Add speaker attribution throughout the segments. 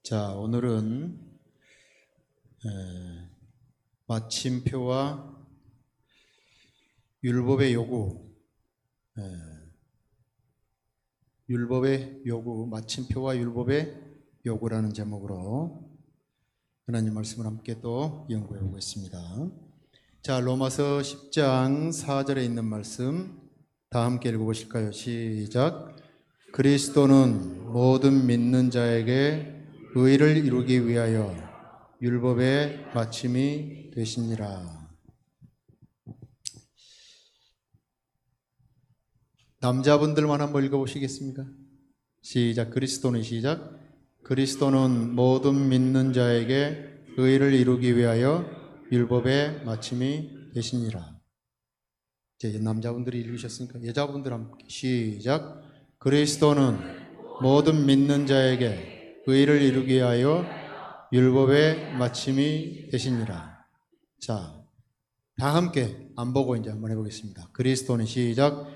Speaker 1: 자, 오늘은 마침표와 율법의 요구, 마침표와 율법의 요구라는 제목으로 하나님 말씀을 함께 또 연구해 보겠습니다. 자, 로마서 10장 4절에 있는 말씀 다 함께 읽어보실까요? 시작. 그리스도는 모든 믿는 자에게 의를 이루기 위하여 율법의 마침이 되시니라. 남자분들만 한번 읽어보시겠습니까? 시작. 그리스도는 시작. 그리스도는 모든 믿는 자에게 의를 이루기 위하여 율법의 마침이 되시니라. 이제 남자분들이 읽으셨으니까 여자분들 함께 시작. 그리스도는 모든 믿는 자에게 의를 이루기 위하여 율법의 마침이 되시니라. 자, 다 함께 안 보고 이제 한번 해보겠습니다. 그리스도는 시작.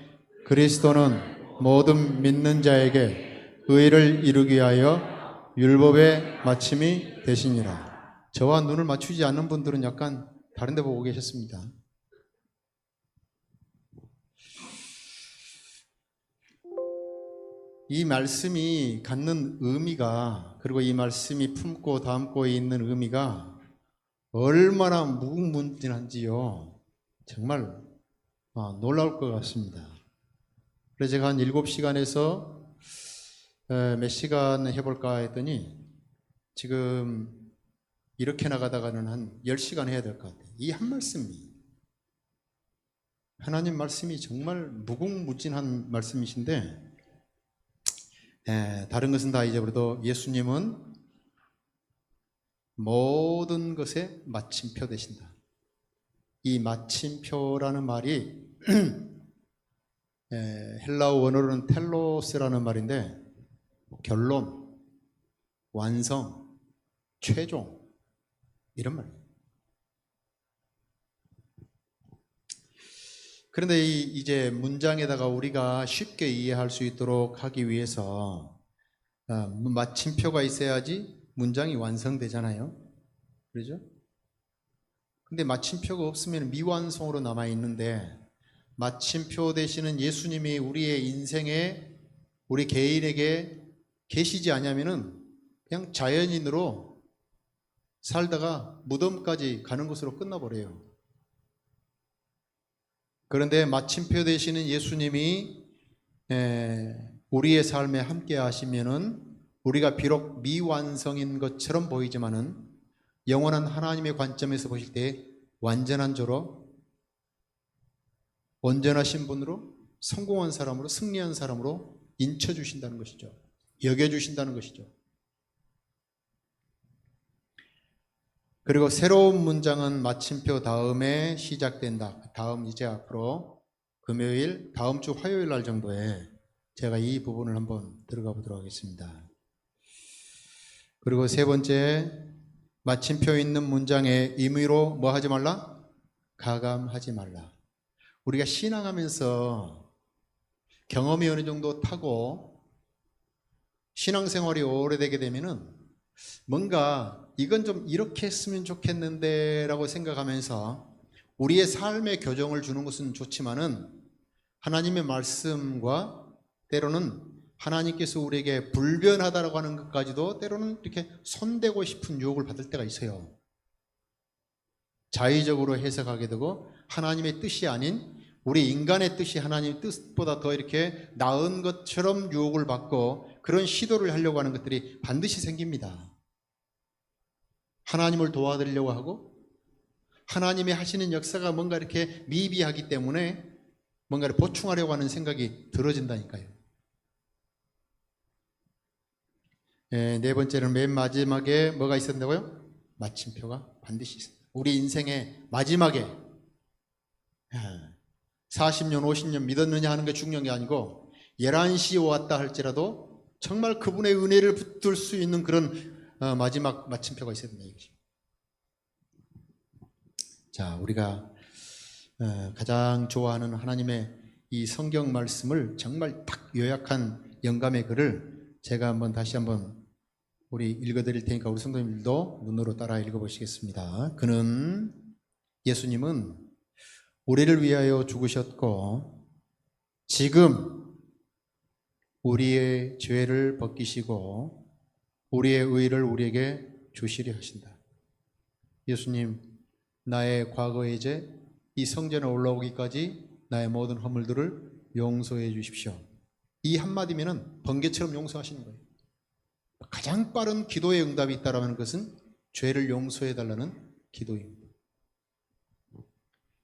Speaker 1: 그리스도는 모든 믿는 자에게 의를 이루기 위하여 율법의 마침이 되시니라. 저와 눈을 맞추지 않는 분들은 약간 다른 데 보고 계셨습니다. 이 말씀이 갖는 의미가, 그리고 이 말씀이 품고 담고 있는 의미가 얼마나 무궁무진한지요. 정말 놀라울 것 같습니다. 그래서 제가 한 7시간에서 몇 시간 해볼까 했더니 지금 이렇게 나가다가는 한 10시간 해야 될 것 같아요. 이 한 말씀이, 하나님 말씀이 정말 무궁무진한 말씀이신데, 다른 것은 다 잊어버려도 예수님은 모든 것에 마침표 되신다. 이 마침표라는 말이 헬라어 원어로는 텔로스라는 말인데 결론, 완성, 최종 이런 말이에요. 그런데 이제 문장에다가 우리가 쉽게 이해할 수 있도록 하기 위해서 마침표가 있어야지 문장이 완성되잖아요. 그렇죠? 근데 마침표가 없으면 미완성으로 남아있는데, 마침표 되시는 예수님이 우리의 인생에, 우리 개인에게 계시지 않으면은 그냥 자연인으로 살다가 무덤까지 가는 것으로 끝나버려요. 그런데 마침표 되시는 예수님이 우리의 삶에 함께 하시면은 우리가 비록 미완성인 것처럼 보이지만은 영원한 하나님의 관점에서 보실 때 완전한 조로, 온전하신 분으로, 성공한 사람으로, 승리한 사람으로 인쳐주신다는 것이죠. 여겨주신다는 것이죠. 그리고 새로운 문장은 마침표 다음에 시작된다. 다음 이제 앞으로 금요일, 다음 주 화요일 날 정도에 제가 이 부분을 한번 들어가 보도록 하겠습니다. 그리고 세 번째, 마침표 있는 문장의 의미로 뭐 하지 말라? 가감하지 말라. 우리가 신앙하면서 경험이 어느 정도 타고 신앙생활이 오래되게 되면은 뭔가 이건 좀 이렇게 했으면 좋겠는데 라고 생각하면서 우리의 삶의 교정을 주는 것은 좋지만은 하나님의 말씀과 때로는 하나님께서 우리에게 불변하다라고 하는 것까지도 때로는 이렇게 손대고 싶은 유혹을 받을 때가 있어요. 자의적으로 해석하게 되고 하나님의 뜻이 아닌 우리 인간의 뜻이 하나님의 뜻보다 더 이렇게 나은 것처럼 유혹을 받고 그런 시도를 하려고 하는 것들이 반드시 생깁니다. 하나님을 도와드리려고 하고 하나님의 하시는 역사가 뭔가 이렇게 미비하기 때문에 뭔가를 보충하려고 하는 생각이 들어진다니까요. 네 번째는 맨 마지막에 뭐가 있었다고요? 마침표가 반드시 있습니다. 우리 인생의 마지막에 40년, 50년 믿었느냐 하는 게 중요한 게 아니고 11시에 왔다 할지라도 정말 그분의 은혜를 붙들 수 있는 그런 마지막 마침표가 있어야 된다 이것이. 자, 우리가 가장 좋아하는 하나님의 이 성경 말씀을 정말 딱 요약한 영감의 글을 제가 다시 한번 우리 읽어드릴 테니까 우리 성도님들도 눈으로 따라 읽어보시겠습니다. 예수님은 우리를 위하여 죽으셨고 지금 우리의 죄를 벗기시고 우리의 의를 우리에게 주시려 하신다. 예수님, 나의 과거의 죄, 이 성전에 올라오기까지 나의 모든 허물들을 용서해 주십시오. 이 한마디면은 번개처럼 용서하시는 거예요. 가장 빠른 기도의 응답이 있다라는 것은 죄를 용서해 달라는 기도입니다.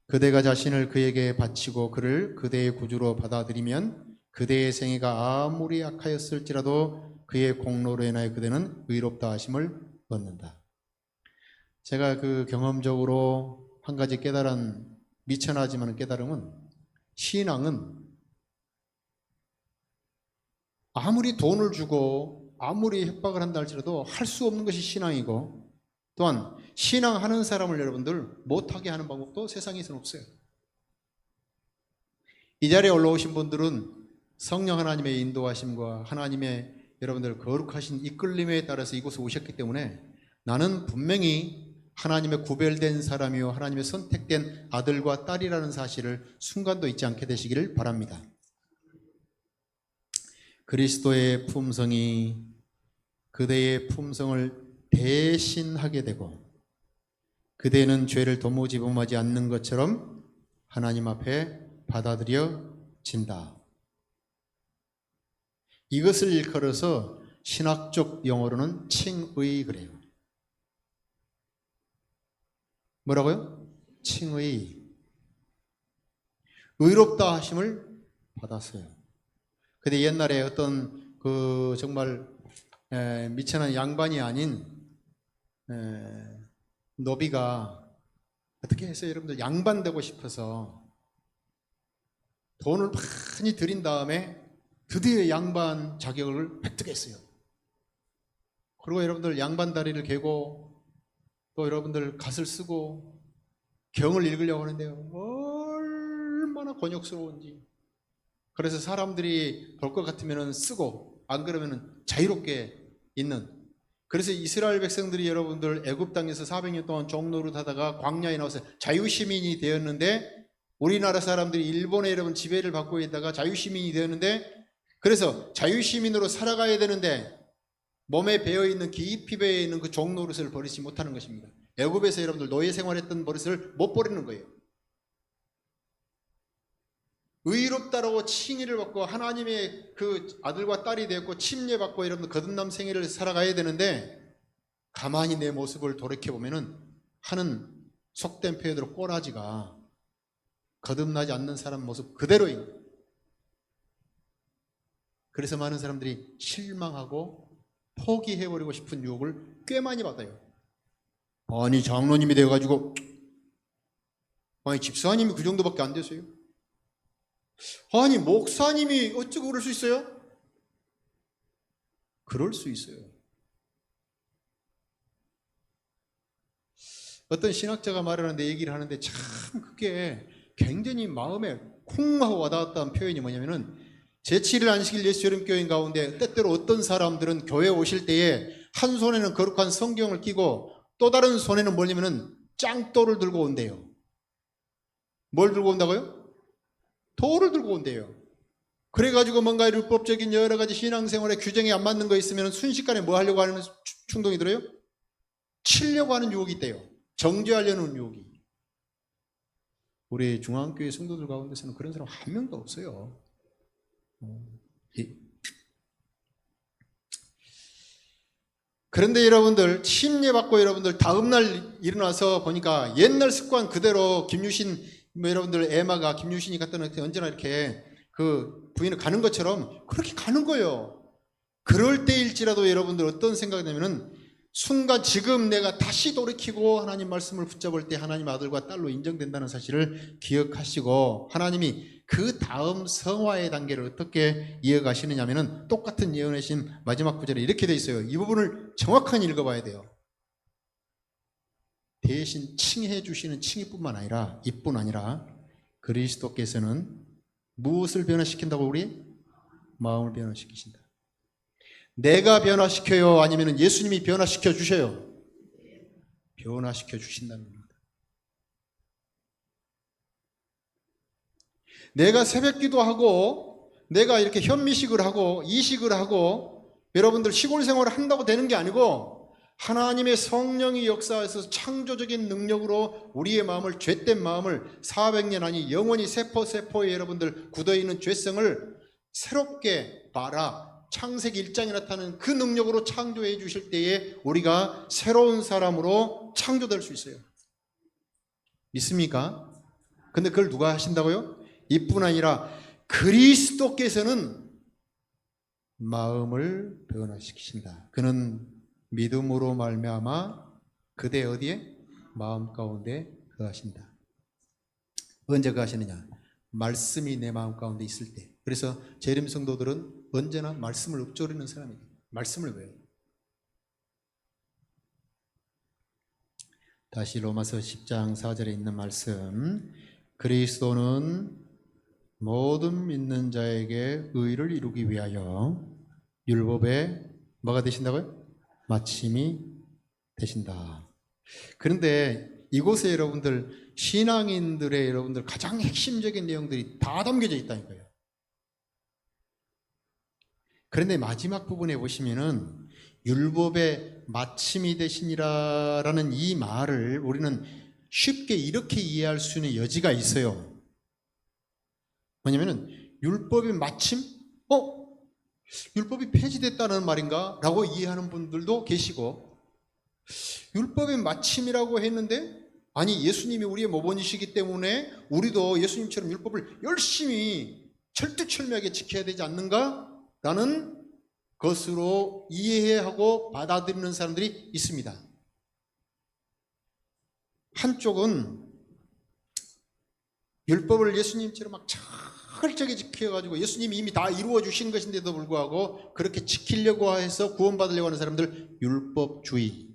Speaker 1: 그대가 자신을 그에게 바치고 그를 그대의 구주로 받아들이면 그대의 생애가 아무리 악하였을지라도 그의 공로로 인하여 그대는 의롭다 하심을 얻는다. 제가 그 경험적으로 한 가지 깨달은 미천하지만 깨달음은, 신앙은 아무리 돈을 주고 아무리 협박을 한다 할지라도 할 수 없는 것이 신앙이고, 또한 신앙하는 사람을 여러분들 못하게 하는 방법도 세상에서는 없어요. 이 자리에 올라오신 분들은 성령 하나님의 인도하심과 하나님의 여러분들 거룩하신 이끌림에 따라서 이곳에 오셨기 때문에 나는 분명히 하나님의 구별된 사람이요 하나님의 선택된 아들과 딸이라는 사실을 순간도 잊지 않게 되시기를 바랍니다. 그리스도의 품성이 그대의 품성을 대신하게 되고 그대는 죄를 도무지 범하지 않는 것처럼 하나님 앞에 받아들여진다. 이것을 일컬어서 신학적 용어로는 칭의 그래요. 뭐라고요? 칭의. 의롭다 하심을 받았어요. 근데 옛날에 어떤 그 정말 미천한 양반이 아닌 노비가 어떻게 해서 여러분들 양반 되고 싶어서 돈을 많이 들인 다음에 드디어 양반 자격을 획득했어요. 그리고 여러분들 양반 다리를 개고 또 여러분들 갓을 쓰고 경을 읽으려고 하는데요, 얼마나 곤욕스러운지. 그래서 사람들이 볼 것 같으면 쓰고 안 그러면 자유롭게 있는, 그래서 이스라엘 백성들이 여러분들 애굽 땅에서 400년 동안 종노릇 하다가 광야에 나와서 자유시민이 되었는데, 우리나라 사람들이 일본의 여러분 지배를 받고 있다가 자유시민이 되었는데, 그래서 자유시민으로 살아가야 되는데 몸에 배어있는 깊이 배어있는 그 종노릇을 버리지 못하는 것입니다. 애굽에서 여러분들 노예 생활했던 버릇을 못 버리는 거예요. 의롭다라고 칭의를 받고 하나님의 그 아들과 딸이 되었고 침례받고 여러분들 거듭남 생애를 살아가야 되는데, 가만히 내 모습을 돌이켜보면은 하는 속된 표현으로 꼬라지가 거듭나지 않는 사람 모습 그대로인 거예요. 그래서 많은 사람들이 실망하고 포기해버리고 싶은 유혹을 꽤 많이 받아요. 아니 장로님이 되어가지고, 아니 집사님이 그 정도밖에 안 되세요? 아니 목사님이 어쩌고 그럴 수 있어요? 그럴 수 있어요. 어떤 신학자가 말하는데, 얘기를 하는데 참 그게 굉장히 마음에 쿵 하고 와닿았다는 표현이 뭐냐면은, 제7일 안식일 예수 여름교인 가운데 때때로 어떤 사람들은 교회 오실 때에 한 손에는 거룩한 성경을 끼고 또 다른 손에는 뭐냐면은 짱돌을 들고 온대요. 뭘 들고 온다고요? 돌을 들고 온대요. 그래가지고 뭔가 율법적인 여러 가지 신앙생활의 규정에 안 맞는 거 있으면 순식간에 뭐 하려고 하는 충동이 들어요? 치려고 하는 유혹이 있대요. 정죄하려는 유혹이. 우리 중앙교회 성도들 가운데서는 그런 사람 한 명도 없어요. 그런데 여러분들 침례받고 여러분들 다음날 일어나서 보니까 옛날 습관 그대로 김유신 여러분들 애마가 김유신이 갔던 언제나 이렇게 그 부인을 가는 것처럼 그렇게 가는 거예요. 그럴 때일지라도 여러분들 어떤 생각이 나면은, 순간 지금 내가 다시 돌이키고 하나님 말씀을 붙잡을 때 하나님 아들과 딸로 인정된다는 사실을 기억하시고, 하나님이 그 다음 성화의 단계를 어떻게 이어가시느냐면은 똑같은 예언의 신 마지막 구절에 이렇게 돼 있어요. 이 부분을 정확하게 읽어봐야 돼요. 대신 칭해 주시는 칭의뿐만 아니라, 이뿐 아니라 그리스도께서는 무엇을 변화시킨다고? 우리 마음을 변화시키신다. 내가 변화시켜요? 아니면 예수님이 변화시켜 주셔요? 변화시켜 주신다는 겁니다. 내가 새벽 기도하고 내가 이렇게 현미식을 하고 이식을 하고 여러분들 시골 생활을 한다고 되는 게 아니고 하나님의 성령이 역사해서 창조적인 능력으로 우리의 마음을, 죄된 마음을 400년 아니 영원히 세포에 여러분들 굳어있는 죄성을 새롭게 봐라. 창세기 1장에 나타나는 그 능력으로 창조해 주실 때에 우리가 새로운 사람으로 창조될 수 있어요. 믿습니까? 근데 그걸 누가 하신다고요? 이뿐 아니라 그리스도께서는 마음을 변화시키신다. 그는 믿음으로 말미암아 그대 어디에? 마음 가운데 거하신다. 언제 거하시느냐? 말씀이 내 마음 가운데 있을 때. 그래서 재림 성도들은 언제나 말씀을 읊조리는 사람이에요. 말씀을 외워요. 다시 로마서 10장 4절에 있는 말씀. 그리스도는 모든 믿는 자에게 의를 이루기 위하여 율법의 뭐가 되신다고요? 마침이 되신다. 그런데 이곳에 여러분들 신앙인들의 여러분들 가장 핵심적인 내용들이 다 담겨져 있다니까요. 그런데 마지막 부분에 보시면은 율법의 마침이 되시니라라는 이 말을 우리는 쉽게 이렇게 이해할 수 있는 여지가 있어요. 뭐냐면은 율법의 마침? 율법이 폐지됐다는 말인가? 라고 이해하는 분들도 계시고, 율법의 마침이라고 했는데 아니 예수님이 우리의 모범이시기 때문에 우리도 예수님처럼 율법을 열심히 철두철미하게 지켜야 되지 않는가? 라는 것으로 이해하고 받아들이는 사람들이 있습니다. 한쪽은 율법을 예수님처럼 막 철저하게 지켜가지고 예수님이 이미 다 이루어 주신 것인데도 불구하고 그렇게 지키려고 해서 구원받으려고 하는 사람들, 율법주의,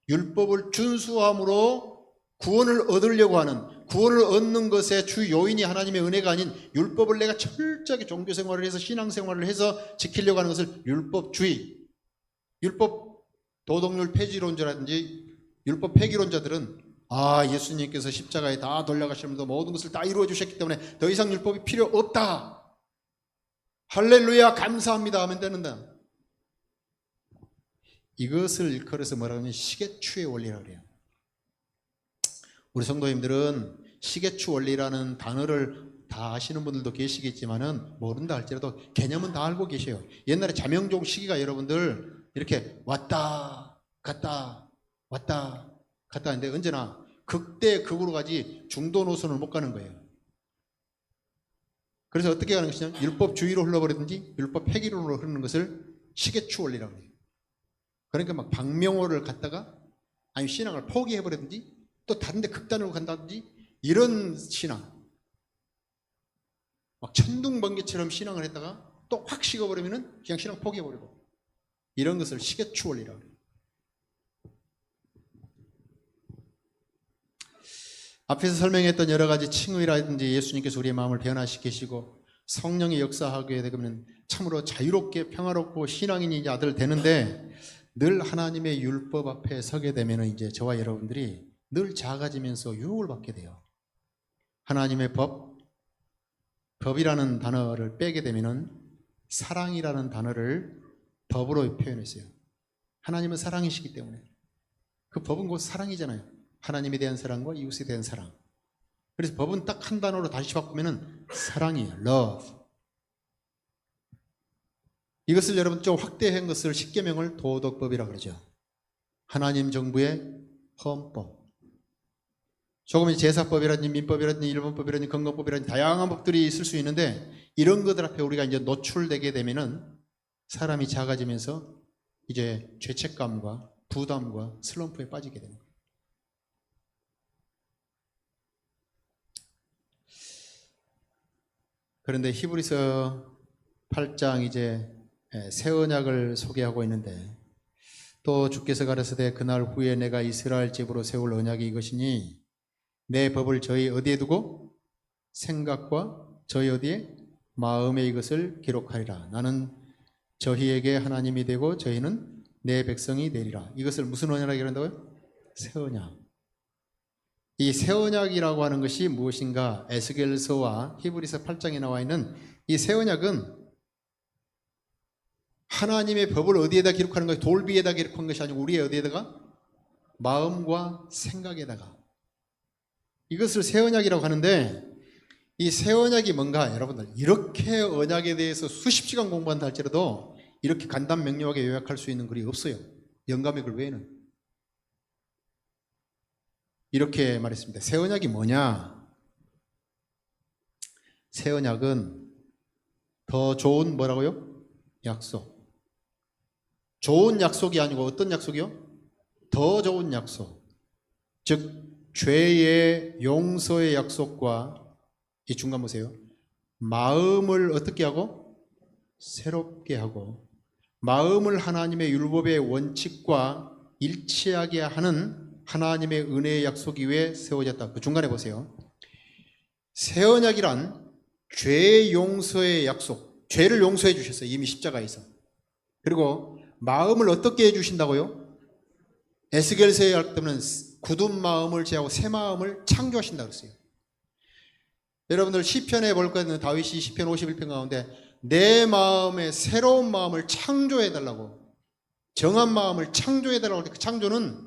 Speaker 1: 율법을 준수함으로 구원을 얻으려고 하는, 구원을 얻는 것의 주 요인이 하나님의 은혜가 아닌 율법을 내가 철저하게 종교생활을 해서 신앙생활을 해서 지키려고 하는 것을 율법주의, 율법 도덕률 폐지론자라든지 율법 폐기론자들은 예수님께서 십자가에 다 돌려가시면서 모든 것을 다 이루어 주셨기 때문에 더 이상 율법이 필요 없다. 할렐루야 감사합니다 하면 되는다. 이것을 일컬어서 뭐라고 하면 시계추의 원리라고 그래요. 우리 성도님들은 시계추 원리라는 단어를 다 아시는 분들도 계시겠지만은 모른다 할지라도 개념은 다 알고 계셔요. 옛날에 자명종 시기가 여러분들 이렇게 왔다 갔다 왔다 갔다 하는데 언제나 극대 극으로 가지 중도 노선을 못 가는 거예요. 그래서 어떻게 가는 것이냐? 율법주의로 흘러버리든지 율법 폐기로 흐르는 것을 시계추 원리라고 해요. 그러니까 막 박명호를 갖다가 아니 신앙을 포기해버리든지 또 다른 데 극단으로 간다든지 이런 신앙, 막 천둥번개처럼 신앙을 했다가 또 확 식어버리면 그냥 신앙 포기해버리고 이런 것을 시계추 원리라고 해요. 앞에서 설명했던 여러 가지 칭의라든지 예수님께서 우리의 마음을 변화시키시고 성령이 역사하게 되면 참으로 자유롭게 평화롭고 신앙인이 이제 아들 되는데 늘 하나님의 율법 앞에 서게 되면 이제 저와 여러분들이 늘 작아지면서 유혹을 받게 돼요. 하나님의 법이라는 단어를 빼게 되면 사랑이라는 단어를 법으로 표현했어요. 하나님은 사랑이시기 때문에 그 법은 곧 사랑이잖아요. 하나님에 대한 사랑과 이웃에 대한 사랑. 그래서 법은 딱 한 단어로 다시 바꾸면 사랑이에요. love. 이것을 여러분 좀 확대한 것을 십계명을 도덕법이라고 그러죠. 하나님 정부의 헌법. 조금 제사법이라든지 민법이라든지 일본법이라든지 건강법이라든지 다양한 법들이 있을 수 있는데 이런 것들 앞에 우리가 이제 노출되게 되면은 사람이 작아지면서 이제 죄책감과 부담과 슬럼프에 빠지게 되는 거예요. 그런데 히브리서 8장 이제 새 언약을 소개하고 있는데 또 주께서 가라사대 그날 후에 내가 이스라엘 집으로 세울 언약이 이것이니 내 법을 저희 어디에 두고 생각과 저희 어디에 마음에 이것을 기록하리라. 나는 저희에게 하나님이 되고 저희는 내 백성이 되리라. 이것을 무슨 언약이라고 한다고요? 새 언약. 이 새 언약이라고 하는 것이 무엇인가? 에스겔서와 히브리서 8장에 나와 있는 이 새 언약은 하나님의 법을 어디에다 기록하는 것이 돌비에다 기록한 것이 아니고 우리의 어디에다가? 마음과 생각에다가. 이것을 새 언약이라고 하는데 이 새 언약이 뭔가 여러분들 이렇게 언약에 대해서 수십 시간 공부한다 할지라도 이렇게 간단 명료하게 요약할 수 있는 글이 없어요. 영감의 글 외에는. 이렇게 말했습니다. 새 언약이 뭐냐? 새 언약은 더 좋은 뭐라고요? 약속. 좋은 약속이 아니고 어떤 약속이요? 더 좋은 약속. 즉 죄의 용서의 약속과 이 중간 보세요. 마음을 어떻게 하고? 새롭게 하고 마음을 하나님의 율법의 원칙과 일치하게 하는 하나님의 은혜의 약속이 왜 세워졌다. 그 중간에 보세요. 새 언약이란 죄 용서의 약속. 죄를 용서해 주셨어요. 이미 십자가에서. 그리고 마음을 어떻게 해주신다고요? 에스겔서에 할 때는 굳은 마음을 제하고 새 마음을 창조하신다고 그랬어요. 여러분들 시편에 볼 거는 다윗이 시편 51편 가운데 내 마음에 새로운 마음을 창조해달라고, 정한 마음을 창조해달라고 할 때 그 창조는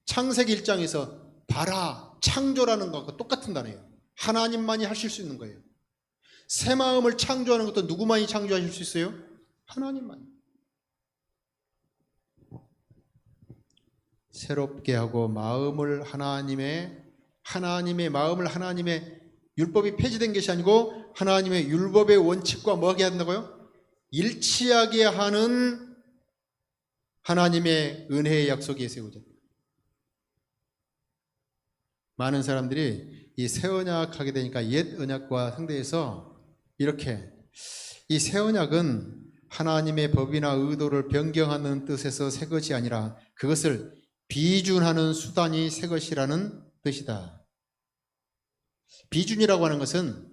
Speaker 1: 창세기 1장에서 봐라, 창조라는 것과 똑같은 단어예요. 하나님만이 하실 수 있는 거예요. 새 마음을 창조하는 것도 누구만이 창조하실 수 있어요? 하나님만. 새롭게 하고 마음을 하나님의 마음을 하나님의 율법이 폐지된 것이 아니고 하나님의 율법의 원칙과 뭐하게 한다고요? 일치하게 하는 하나님의 은혜의 약속이 세워졌다. 많은 사람들이 이 새 언약 하게 되니까 옛 언약과 상대해서 이렇게 이 새 언약은 하나님의 법이나 의도를 변경하는 뜻에서 새 것이 아니라 그것을 비준하는 수단이 새 것이라는 뜻이다. 비준이라고 하는 것은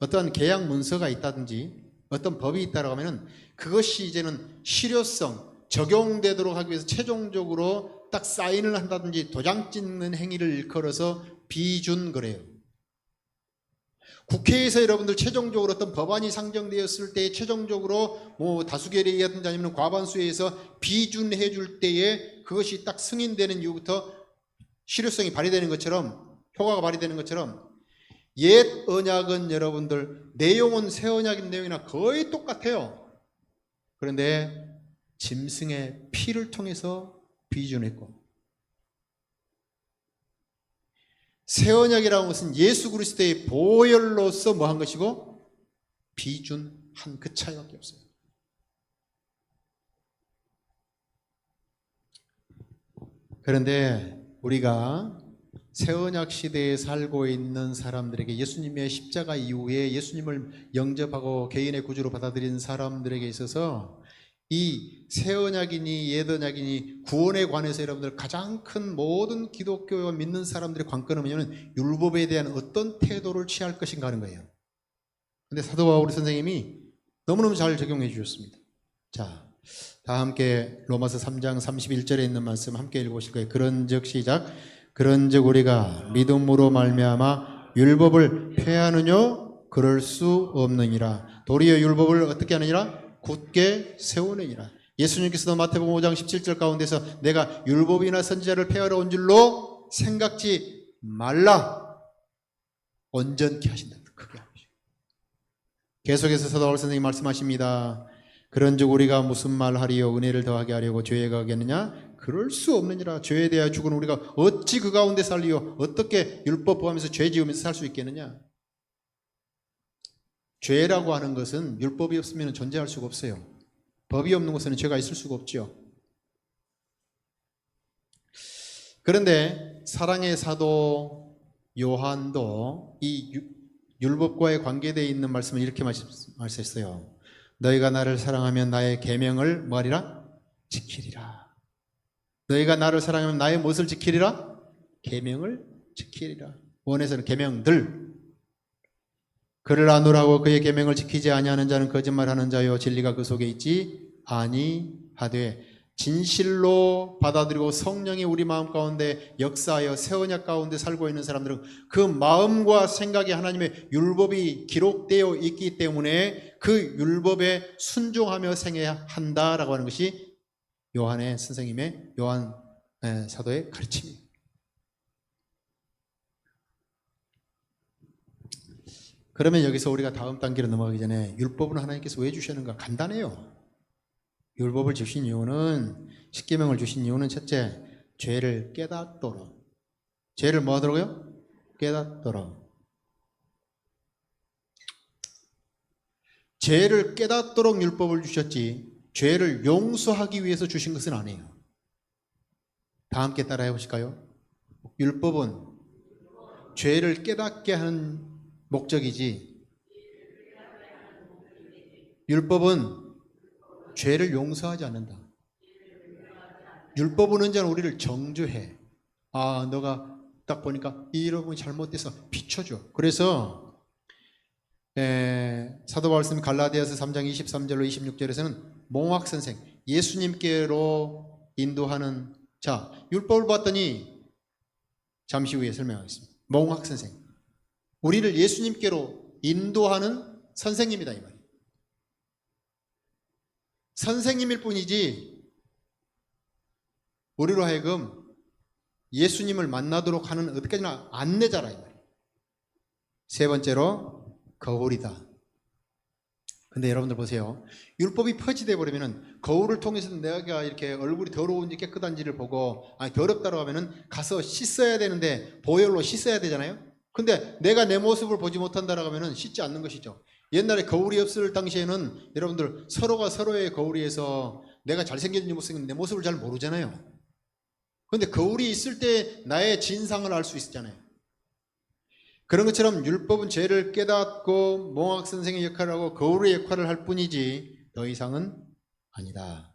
Speaker 1: 어떤 계약 문서가 있다든지 어떤 법이 있다고 하면 그것이 이제는 실효성, 적용되도록 하기 위해서 최종적으로 딱 사인을 한다든지 도장 찍는 행위를 일컬어서 비준 거래요. 국회에서 여러분들 최종적으로 어떤 법안이 상정되었을 때 최종적으로 뭐 다수결이라든지 아니면 과반수에 의해서 비준해 줄 때에 그것이 딱 승인되는 이후부터 실효성이 발휘되는 것처럼, 효과가 발휘되는 것처럼 옛 언약은 여러분들 내용은 새 언약의 내용이나 거의 똑같아요. 그런데 짐승의 피를 통해서 비준했고, 새 언약이라는 것은 예수 그리스도의 보혈로서 뭐 한 것이고 비준한 그 차이밖에 없어요. 그런데 우리가 새 언약 시대에 살고 있는 사람들에게, 예수님의 십자가 이후에 예수님을 영접하고 개인의 구주로 받아들인 사람들에게 있어서 이 새 언약이니 옛 언약이니 구원에 관해서 여러분들 가장 큰 모든 기독교 믿는 사람들의 관건은 뭐냐면 율법에 대한 어떤 태도를 취할 것인가 하는 거예요. 근데 사도 바울 선생님이 너무너무 잘 적용해 주셨습니다. 자, 다 함께 로마서 3장 31절에 있는 말씀 함께 읽어보실 거예요. 그런즉 시작. 그런즉 우리가 믿음으로 말미암아 율법을 폐하느냐? 그럴 수 없느니라. 도리어 율법을 어떻게 하느니라? 굳게 세우느니라. 예수님께서도 마태복음 5장 17절 가운데서 내가 율법이나 선지자를 폐하러 온 줄로 생각지 말라. 온전케 하신다. 크게 하시고. 계속해서 사도 바울 선생님이 말씀하십니다. 그런즉 우리가 무슨 말 하리요? 은혜를 더하게 하려고 죄에 가겠느냐? 그럴 수 없느니라. 죄에 대하여 죽은 우리가 어찌 그 가운데 살리요? 어떻게 율법 범하면서 죄 지으면서 살 수 있겠느냐? 죄라고 하는 것은 율법이 없으면 존재할 수가 없어요. 법이 없는 곳에는 죄가 있을 수가 없죠. 그런데 사랑의 사도 요한도 이 율법과의 관계되어 있는 말씀을 이렇게 말씀했어요. 너희가 나를 사랑하면 나의 계명을 뭐하리라? 지키리라. 너희가 나를 사랑하면 나의 무엇을 지키리라? 계명을 지키리라. 원에서는 계명들. 그를 안으라고 그의 계명을 지키지 아니하는 자는 거짓말하는 자요 진리가 그 속에 있지 아니하되 진실로 받아들이고 성령이 우리 마음 가운데 역사하여 새 언약 가운데 살고 있는 사람들은 그 마음과 생각이 하나님의 율법이 기록되어 있기 때문에 그 율법에 순종하며 생애야 한다라고 하는 것이 요한의 선생님의 요한 사도의 가르침이에요. 그러면 여기서 우리가 다음 단계로 넘어가기 전에 율법은 하나님께서 왜 주셨는가? 간단해요. 율법을 주신 이유는, 십계명을 주신 이유는 첫째, 죄를 깨닫도록. 죄를 뭐 하도록요? 깨닫도록. 죄를 깨닫도록 율법을 주셨지 죄를 용서하기 위해서 주신 것은 아니에요. 다 함께 따라해 보실까요? 율법은 죄를 깨닫게 하는 목적이지 율법은 죄를 용서하지 않는다. 율법은 언제나 우리를 정죄해. 아, 너가 딱 보니까 이 부분이 잘못돼서 비춰줘. 그래서 사도 바울 말씀 갈라디아서 3장 23절로 26절에서는 몽학선생, 예수님께로 인도하는 자, 율법을 봤더니 잠시 후에 설명하겠습니다. 몽학선생, 우리를 예수님께로 인도하는 선생님이다 이 말이에요. 선생님일 뿐이지 우리로 하여금 예수님을 만나도록 하는 어디까지나 안내자라 이 말이에요. 세 번째로 거울이다. 근데 여러분들 보세요. 율법이 퍼지돼 버리면은 거울을 통해서 내가 이렇게 얼굴이 더러운지 깨끗한지를 보고 더럽다고 하면은 가서 씻어야 되는데 보혈로 씻어야 되잖아요. 근데 내가 내 모습을 보지 못한다라고 하면은 씻지 않는 것이죠. 옛날에 거울이 없을 당시에는 여러분들 서로가 서로의 거울 위에서 내가 잘생겼는지 못생겼는지 내 모습을 잘 모르잖아요. 근데 거울이 있을 때 나의 진상을 알 수 있잖아요. 그런 것처럼 율법은 죄를 깨닫고 몽학 선생의 역할을 하고 거울의 역할을 할 뿐이지 더 이상은 아니다.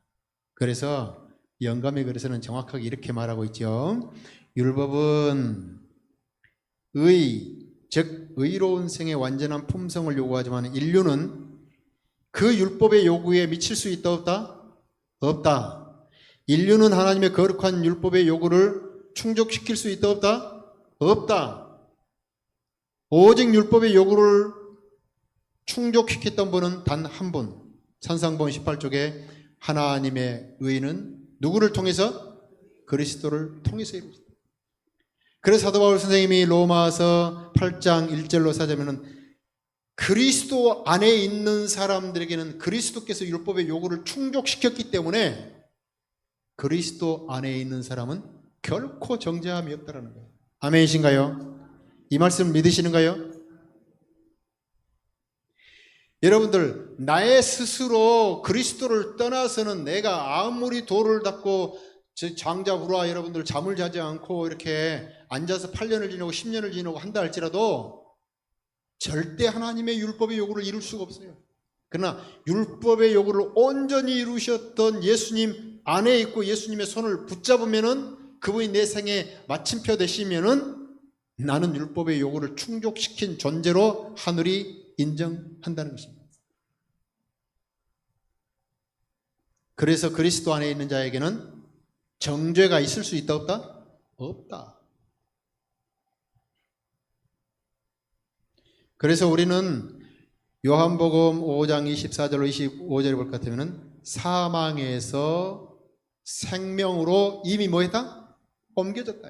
Speaker 1: 그래서 영감의 글에서는 정확하게 이렇게 말하고 있죠. 율법은 즉 의로운 생의 완전한 품성을 요구하지만 인류는 그 율법의 요구에 미칠 수 있다 없다? 없다. 인류는 하나님의 거룩한 율법의 요구를 충족시킬 수 있다 없다? 없다. 오직 율법의 요구를 충족시켰던 분은 단 한 분. 산상본 18쪽에 하나님의 의는 누구를 통해서? 그리스도를 통해서 이루어진다. 그래서 사도 바울 선생님이 로마서 8장 1절로 사자면은 그리스도 안에 있는 사람들에게는 그리스도께서 율법의 요구를 충족시켰기 때문에 그리스도 안에 있는 사람은 결코 정죄함이 없다라는 거예요. 아멘이신가요? 이 말씀 믿으시는가요? 여러분들, 나의 스스로 그리스도를 떠나서는 내가 아무리 도를 닦고 장자후라 여러분들 잠을 자지 않고 이렇게 앉아서 8년을 지내고 10년을 지내고 한다 할지라도 절대 하나님의 율법의 요구를 이룰 수가 없어요. 그러나 율법의 요구를 온전히 이루셨던 예수님 안에 있고 예수님의 손을 붙잡으면은 그분이 내 생에 마침표 되시면은 나는 율법의 요구를 충족시킨 존재로 하늘이 인정한다는 것입니다. 그래서 그리스도 안에 있는 자에게는 정죄가 있을 수 있다 없다? 없다. 그래서 우리는 요한복음 5장 24절로 25절을 볼 것 같으면 사망에서 생명으로 이미 뭐했다? 옮겨졌다.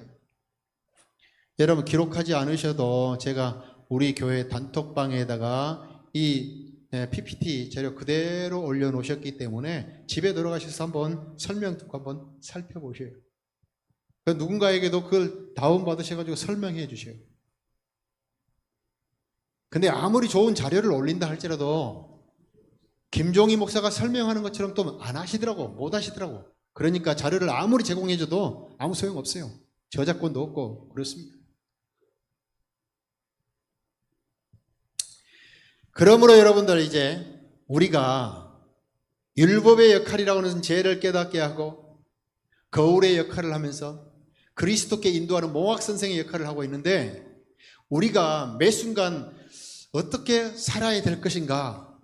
Speaker 1: 여러분 기록하지 않으셔도 제가 우리 교회 단톡방에다가 이 PPT 자료 그대로 올려놓으셨기 때문에 집에 들어가셔서 한번 설명 듣고 한번 살펴보셔요. 누군가에게도 그걸 다운받으셔가지고 설명해 주셔요. 근데 아무리 좋은 자료를 올린다 할지라도 김종희 목사가 설명하는 것처럼 또 안 하시더라고, 못 하시더라고. 그러니까 자료를 아무리 제공해줘도 아무 소용없어요. 저작권도 없고 그렇습니다. 그러므로 여러분들 이제 우리가 율법의 역할이라고 하는 죄를 깨닫게 하고 거울의 역할을 하면서 그리스도께 인도하는 몽학 선생의 역할을 하고 있는데 우리가 매 순간 어떻게 살아야 될 것인가?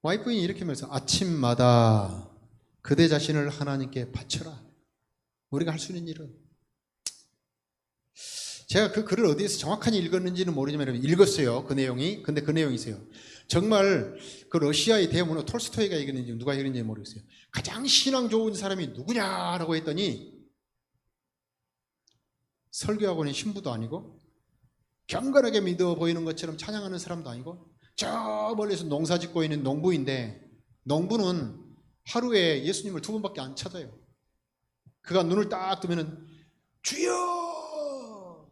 Speaker 1: 와이프인이 이렇게 말해서 아침마다 그대 자신을 하나님께 바쳐라. 우리가 할 수 있는 일은. 제가 그 글을 어디에서 정확하게 읽었는지는 모르지만 읽었어요. 그 내용이. 근데 그 내용이 있어요. 정말 그 러시아의 대문호 톨스토이가 얘기했는지 누가 얘기했는지 모르겠어요. 가장 신앙 좋은 사람이 누구냐라고 했더니 설교학원의 신부도 아니고 경건하게 믿어 보이는 것처럼 찬양하는 사람도 아니고 저 멀리서 농사 짓고 있는 농부인데 농부는 하루에 예수님을 2번밖에 안 찾아요. 그가 눈을 딱 뜨면은 주여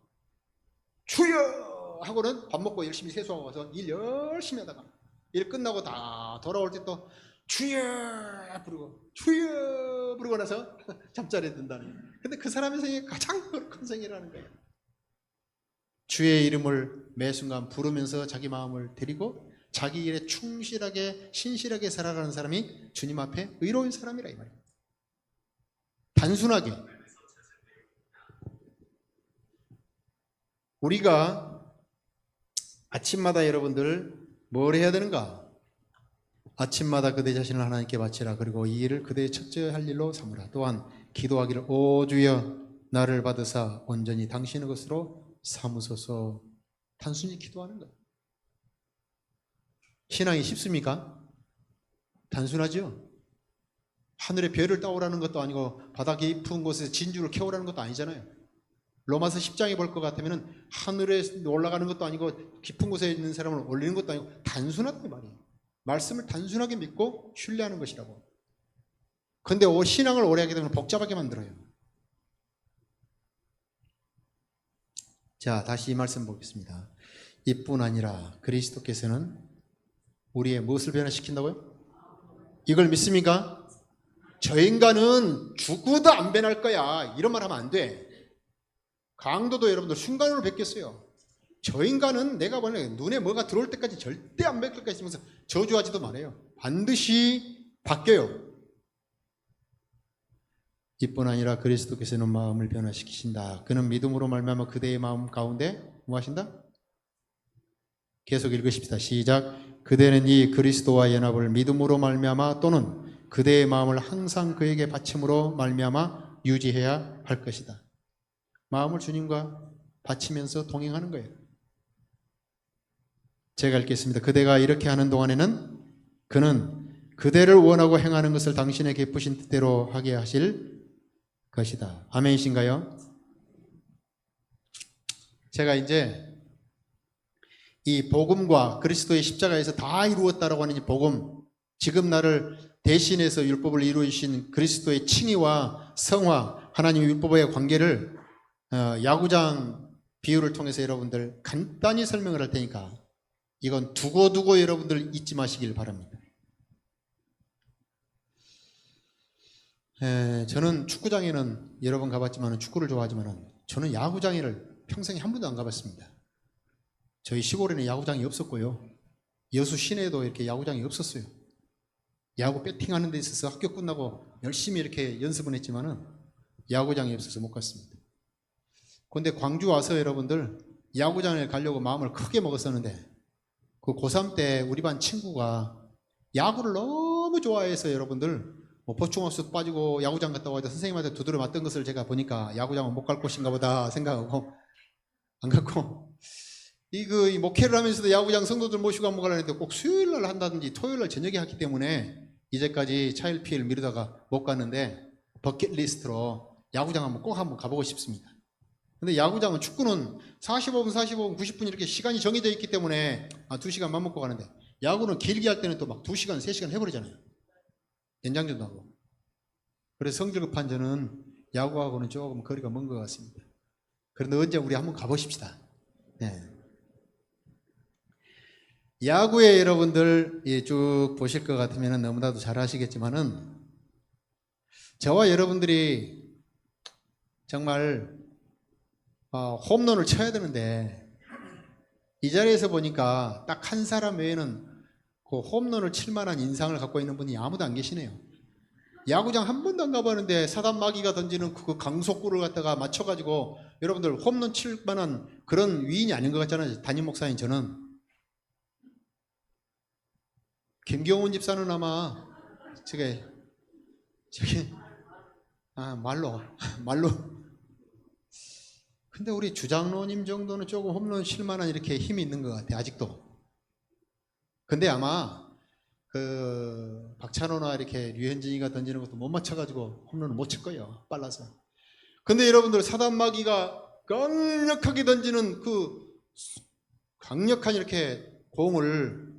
Speaker 1: 주여 하고는 밥 먹고 열심히 세수하고 와서 일 열심히 하다가 일 끝나고 다 돌아올 때 또 주여 부르고 주여 부르고 나서 잠자리에 든다는 거예요. 근데 그 사람의 생이 가장 거룩한 생이라는 거예요. 주의 이름을 매 순간 부르면서 자기 마음을 드리고 자기 일에 충실하게 신실하게 살아가는 사람이 주님 앞에 의로운 사람이라 이 말이에요. 단순하게 우리가 아침마다 여러분들 뭘 해야 되는가? 아침마다 그대 자신을 하나님께 바치라. 그리고 이 일을 그대의 첫째 할 일로 삼으라. 또한 기도하기를 오 주여 나를 받으사 온전히 당신의 것으로 삼으소서. 단순히 기도하는 거예요. 신앙이 쉽습니까? 단순하죠? 하늘에 별을 따오라는 것도 아니고 바다 깊은 곳에서 진주를 캐오라는 것도 아니잖아요. 로마서 10장에 볼 것 같으면 하늘에 올라가는 것도 아니고 깊은 곳에 있는 사람을 올리는 것도 아니고 단순하단 말이에요. 말씀을 단순하게 믿고 신뢰하는 것이라고. 그런데 신앙을 오래 하게 되면 복잡하게 만들어요. 자, 다시 이 말씀 보겠습니다. 이뿐 아니라 그리스도께서는 우리의 무엇을 변화시킨다고요? 이걸 믿습니까? 저 인간은 죽어도 안 변할 거야. 이런 말 하면 안 돼. 강도도 여러분들 순간으로 뵙겠어요. 저 인간은 내가 보는 눈에 뭐가 들어올 때까지 절대 안 바뀔 거야 있으면서 저주하지도 말아요. 반드시 바뀌어요. 이뿐 아니라 그리스도께서는 마음을 변화시키신다. 그는 믿음으로 말미암아 그대의 마음 가운데 뭐 하신다? 계속 읽으십시다. 시작. 그대는 이 그리스도와 연합을 믿음으로 말미암아 또는 그대의 마음을 항상 그에게 바침으로 말미암아 유지해야 할 것이다. 마음을 주님과 바치면서 동행하는 거예요. 제가 읽겠습니다. 그대가 이렇게 하는 동안에는 그는 그대를 원하고 행하는 것을 당신의 기쁘신 뜻대로 하게 하실 것이다. 아멘이신가요? 제가 이제 이 복음과 그리스도의 십자가에서 다 이루었다라고 하는 이 복음, 지금 나를 대신해서 율법을 이루신 그리스도의 칭의와 성화, 하나님의 율법과의 관계를 야구장 비유를 통해서 여러분들 간단히 설명을 할 테니까 이건 두고두고 여러분들 잊지 마시길 바랍니다. 저는 축구장에는 여러 번 가봤지만 축구를 좋아하지만 저는 야구장에를 평생에 한 번도 안 가봤습니다. 저희 시골에는 야구장이 없었고요. 여수 시내에도 이렇게 야구장이 없었어요. 야구 배팅하는 데 있어서 학교 끝나고 열심히 이렇게 연습은 했지만은 야구장이 없어서 못 갔습니다. 그런데 광주 와서 여러분들 야구장에 가려고 마음을 크게 먹었었는데 그 고3 때 우리 반 친구가 야구를 너무 좋아해서 여러분들 뭐 보충학습 빠지고 야구장 갔다 와서 선생님한테 두드려 맞던 것을 제가 보니까 야구장은 못 갈 곳인가 보다 생각하고 안 갔고 이 목회를 하면서도 야구장 성도들 모시고 한번 가려는데 꼭 수요일 날 한다든지 토요일 날 저녁에 했기 때문에 이제까지 차일피일 미루다가 못 갔는데 버킷리스트로 야구장 한번 가보고 싶습니다. 근데 야구장은 축구는 45분, 90분 이렇게 시간이 정해져 있기 때문에 2시간 맘먹고 가는데 야구는 길게 할 때는 또 막 2시간, 3시간 해버리잖아요. 연장전도 하고. 그래서 성질 급한 저는 야구하고는 조금 거리가 먼 것 같습니다. 그런데 언제 우리 한번 가보십시다. 네. 야구에 여러분들 쭉 보실 것 같으면 너무나도 잘 아시겠지만은 저와 여러분들이 정말 홈런을 쳐야 되는데 이 자리에서 보니까 딱 한 사람 외에는 그 홈런을 칠 만한 인상을 갖고 있는 분이 아무도 안 계시네요. 야구장 한 번도 안 가봤는데 사단 마귀가 던지는 그 강속구를 갖다가 맞춰가지고 여러분들 홈런 칠 만한 그런 위인이 아닌 것 같잖아요. 담임 목사인 저는. 김경훈 집사는 아마 저기 말로. 근데 우리 주장로님 정도는 조금 홈런 칠 만한 이렇게 힘이 있는 것 같아, 아직도. 근데 아마 그 박찬호나 이렇게 류현진이가 던지는 것도 못 맞춰가지고 홈런을 못 칠 거예요, 빨라서. 근데 여러분들 사단마귀가 강력하게 던지는 그 강력한 이렇게 공을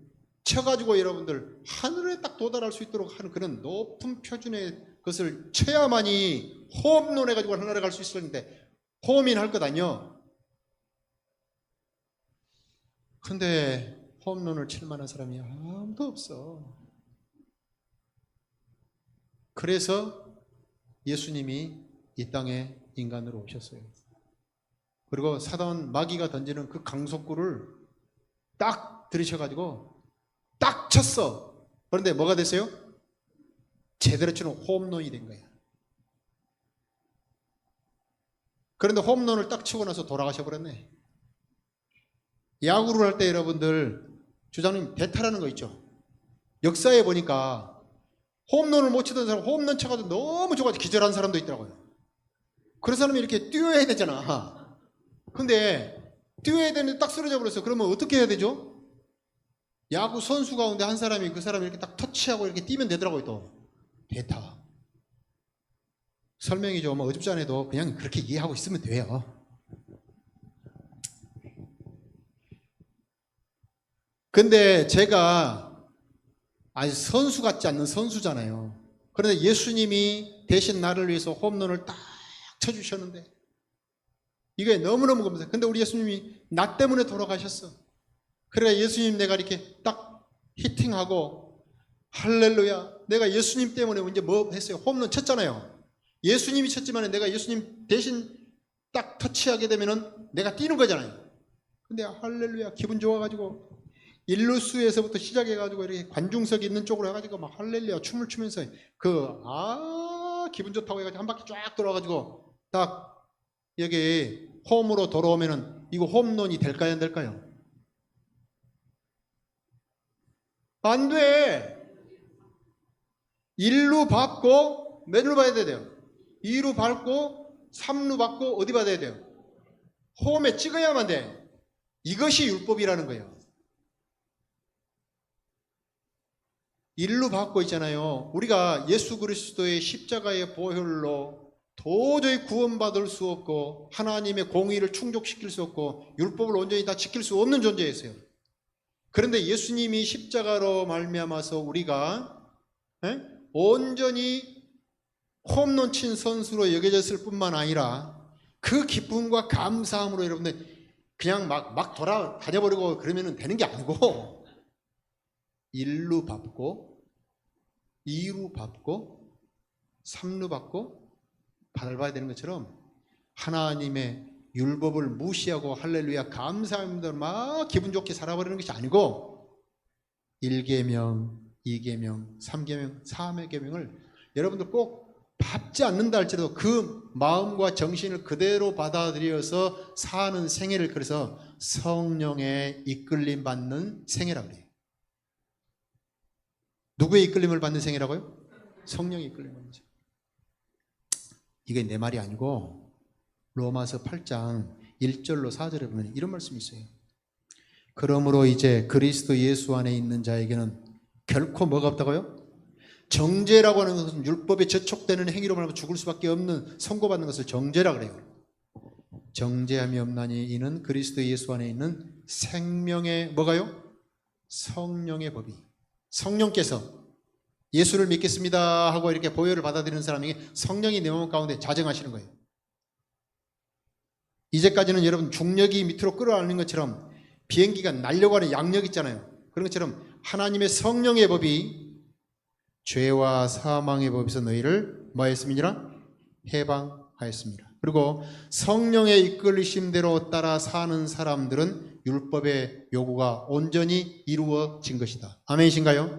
Speaker 1: 쳐가지고 여러분들 하늘에 딱 도달할 수 있도록 하는 그런 높은 표준의 것을 쳐야만이 홈런 해가지고 하늘에 갈 수 있었는데 홈인 할 것 아니요. 근데 홈런을 칠 만한 사람이 아무도 없어. 그래서 예수님이 이 땅에 인간으로 오셨어요. 그리고 사단 마귀가 던지는 그 강속구를 딱 들이셔가지고 딱 쳤어. 그런데 뭐가 됐어요? 제대로 치는 홈런이 된 거야. 그런데 홈런을 딱 치고 나서 돌아가셔 버렸네. 야구를 할 때 여러분들 주장님 대타라는 거 있죠. 역사에 보니까 홈런을 못 치던 사람 홈런 쳐가지고 너무 좋아서 기절한 사람도 있더라고요. 그런 사람이 이렇게 뛰어야 되잖아. 근데 뛰어야 되는데 딱 쓰러져 버렸어. 그러면 어떻게 해야 되죠? 야구 선수 가운데 한 사람이 그 사람이 이렇게 딱 터치하고 이렇게 뛰면 되더라고요. 또 대타. 설명이 좀 어줍지 않아도 그냥 그렇게 이해하고 있으면 돼요. 근데 제가 아주 선수 같지 않는 선수잖아요. 그런데 예수님이 대신 나를 위해서 홈런을 딱 쳐주셨는데 이게 너무너무 감사해요. 근데 우리 예수님이 나 때문에 돌아가셨어. 그래 예수님 내가 이렇게 딱 히팅하고 할렐루야. 내가 예수님 때문에 이제 뭐 했어요? 홈런 쳤잖아요. 예수님이 쳤지만 내가 예수님 대신 딱 터치하게 되면은 내가 뛰는 거잖아요. 근데 할렐루야 기분 좋아가지고 일루수에서부터 시작해가지고 이렇게 관중석이 있는 쪽으로 해가지고 막 할렐루야 춤을 추면서 기분 좋다고 해가지고 한 바퀴 쫙 돌아가지고 딱 여기 홈으로 돌아오면은 이거 홈런이 될까요 안 될까요? 안 돼. 1루 밟고 몇 루 봐야 돼요? 2루 밟고 3루 밟고 어디 받아야 돼요? 홈에 찍어야만 돼. 이것이 율법이라는 거예요. 1루 밟고 있잖아요. 우리가 예수 그리스도의 십자가의 보혈로 도저히 구원받을 수 없고 하나님의 공의를 충족시킬 수 없고 율법을 온전히 다 지킬 수 없는 존재였어요. 그런데 예수님이 십자가로 말미암아서 우리가 온전히 홈런 친 선수로 여겨졌을 뿐만 아니라 그 기쁨과 감사함으로 여러분들 그냥 막 돌아다녀버리고 그러면 되는 게 아니고 1루 밟고 2루 밟고 3루 밟고 밟아야 되는 것처럼 하나님의 율법을 무시하고 할렐루야 감사합니다 막 기분 좋게 살아버리는 것이 아니고 1계명, 2계명, 3계명, 3계명을 여러분들 꼭 밟지 않는다 할지라도 그 마음과 정신을 그대로 받아들여서 사는 생애를 그래서 성령의 이끌림 받는 생애라고 그래요. 누구의 이끌림을 받는 생애라고요? 성령의 이끌림을 받는 생애. 이게 내 말이 아니고 로마서 8장 1절로 4절에 보면 이런 말씀이 있어요. 그러므로 이제 그리스도 예수 안에 있는 자에게는 결코 뭐가 없다고요? 정죄라고 하는 것은 율법에 저촉되는 행위로 말하면 죽을 수밖에 없는 선고받는 것을 정죄라 그래요. 정죄함이 없나니 이는 그리스도 예수 안에 있는 생명의 뭐가요? 성령의 법이. 성령께서 예수를 믿겠습니다 하고 이렇게 보혈을 받아들이는 사람에게 성령이 내 마음 가운데 자정하시는 거예요. 이제까지는 여러분 중력이 밑으로 끌어안는 것처럼 비행기가 날려가는 양력 있잖아요. 그런 것처럼 하나님의 성령의 법이 죄와 사망의 법에서 너희를 뭐 했음이니라? 해방하였습니다. 그리고 성령의 이끌리심대로 따라 사는 사람들은 율법의 요구가 온전히 이루어진 것이다. 아멘이신가요?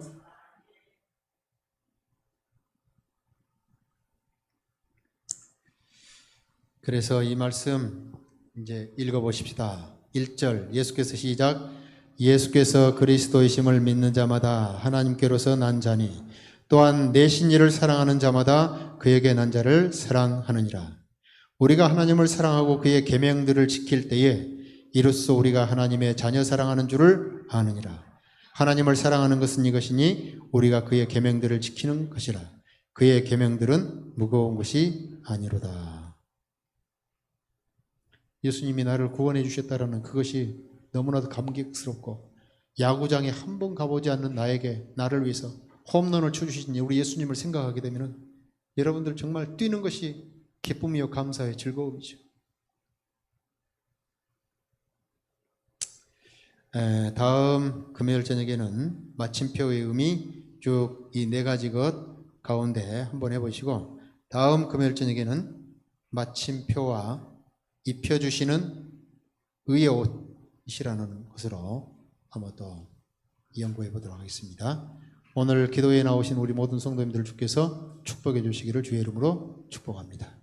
Speaker 1: 그래서 이 말씀 이제 읽어보십시다. 1절 예수께서 시작. 예수께서 그리스도이심을 믿는 자마다 하나님께로서 난 자니 또한 내신 이를 사랑하는 자마다 그에게 난 자를 사랑하느니라. 우리가 하나님을 사랑하고 그의 계명들을 지킬 때에 이로써 우리가 하나님의 자녀 사랑하는 줄을 아느니라. 하나님을 사랑하는 것은 이것이니 우리가 그의 계명들을 지키는 것이라. 그의 계명들은 무거운 것이 아니로다. 예수님이 나를 구원해 주셨다라는 그것이 너무나도 감격스럽고, 야구장에 한 번 가보지 않는 나에게 나를 위해서 홈런을 쳐주신 우리 예수님을 생각하게 되면 여러분들 정말 뛰는 것이 기쁨이요 감사의 즐거움이죠. 다음 금요일 저녁에는 마침표의 의미 쭉 이 네 가지 것 가운데 한번 해보시고, 다음 금요일 저녁에는 마침표와 입혀주시는 의의 옷이라는 것으로 한번 또 연구해 보도록 하겠습니다. 오늘 기도에 나오신 우리 모든 성도님들 주께서 축복해 주시기를 주의 이름으로 축복합니다.